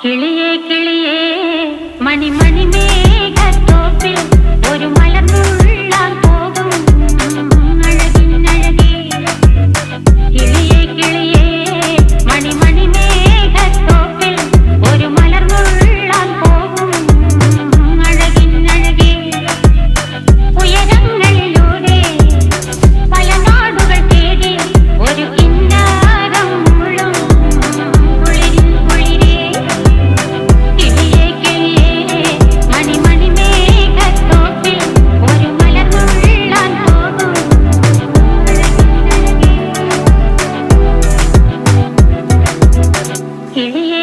കിളിയേ കിളിയേ മണിമണി മേഘത്തോപ്പിൽ ഒരു മലർന്നുള്ളാൻ പോകും അഴകിനഴകേ. കിളിയേ കിളിയേ മണിമണി മേഘത്തോപ്പിൽ ഒരു മലർന്നുള്ളാൻ പോകും അഴകിനഴകേ. ഉയരങ്ങളിലൂടെ പല നാടുകൾ തേടി ഒരു കിന്നാരം മുഴും കുളിരിൻ കുളിരേ. കിളിയേ കിളിയേ മണിമണി മേഘത്തോപ്പിൽ ഒരു മലർന്നുള്ളാൻ പോകും അഴകിനഴകേ. കിളിയേ